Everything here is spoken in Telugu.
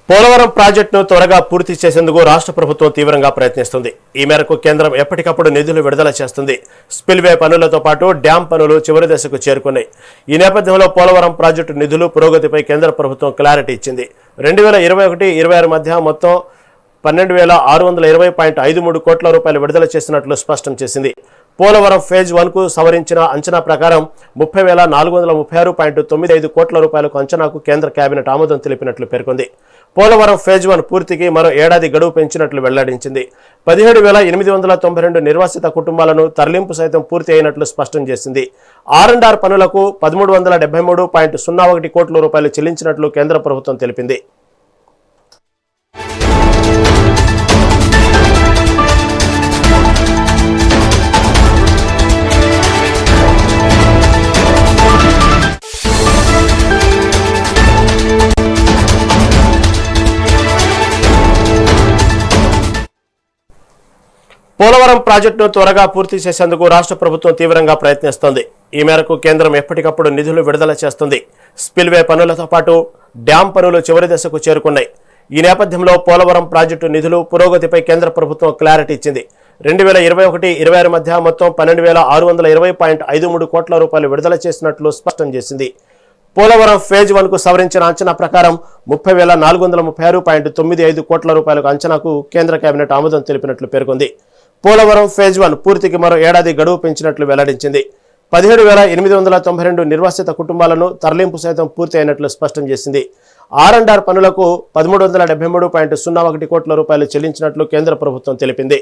పోలవరం ప్రాజెక్టును త్వరగా పూర్తి చేసేందుకు రాష్ట్ర ప్రభుత్వం తీవ్రంగా ప్రయత్నిస్తుంది. ఈ మేరకు కేంద్రం ఎప్పటికప్పుడు నిధులు విడుదల చేస్తుంది. స్పిల్వే పనులతో పాటు డ్యాం పనులు చివరి దశకు చేరుకున్నాయి. ఈ నేపథ్యంలో పోలవరం ప్రాజెక్టు నిధులు పురోగతిపై కేంద్ర ప్రభుత్వం క్లారిటీ ఇచ్చింది. 2021-26 మధ్య మొత్తం 12,620.53 కోట్ల రూపాయలు విడుదల చేసినట్లు స్పష్టం చేసింది. పోలవరం ఫేజ్ 1కు సవరించిన అంచనా ప్రకారం 30,436.95 కోట్ల రూపాయలకు అంచనాకు కేంద్ర కేబినెట్ ఆమోదం తెలిపినట్లు పేర్కొంది. పోలవరం ఫేజ్ 1 పూర్తికి మరో ఏడాది గడువు పెంచినట్లు వెల్లడించింది. 17,892 నిర్వాసిత కుటుంబాలను తరలింపు సైతం పూర్తి అయినట్లు స్పష్టం చేసింది. R&R పనులకు 1373.01 కోట్ల రూపాయలు చెల్లించినట్లు కేంద్ర ప్రభుత్వం తెలిపింది. పోలవరం ప్రాజెక్టును త్వరగా పూర్తి చేసేందుకు రాష్ట్ర ప్రభుత్వం తీవ్రంగా ప్రయత్నిస్తోంది. ఈ మేరకు కేంద్రం ఎప్పటికప్పుడు నిధులు విడుదల చేస్తుంది. స్పిల్వే పనులతో పాటు డ్యాం పనులు చివరి దశకు చేరుకున్నాయి. ఈ నేపథ్యంలో పోలవరం ప్రాజెక్టు నిధులు పురోగతిపై కేంద్ర ప్రభుత్వం క్లారిటీ ఇచ్చింది. 2021-26 మధ్య మొత్తం 12,620.53 కోట్ల రూపాయలు విడుదల చేసినట్లు స్పష్టం చేసింది. పోలవరం ఫేజ్ 1కు సవరించిన అంచనా ప్రకారం 30,436.95 కోట్ల రూపాయలకు అంచనాకు కేంద్ర కేబినెట్ ఆమోదం తెలిపినట్లు పేర్కొంది. పోలవరం ఫేజ్ 1 పూర్తికి మరో ఏడాది గడువు పెంచినట్లు వెల్లడించింది. 17,892 నిర్వాసిత కుటుంబాలను తరలింపు సైతం పూర్తి అయినట్లు స్పష్టం చేసింది. R&R పనులకు 1373.01 కోట్ల రూపాయలు చెల్లించినట్లు కేంద్ర ప్రభుత్వం తెలిపింది.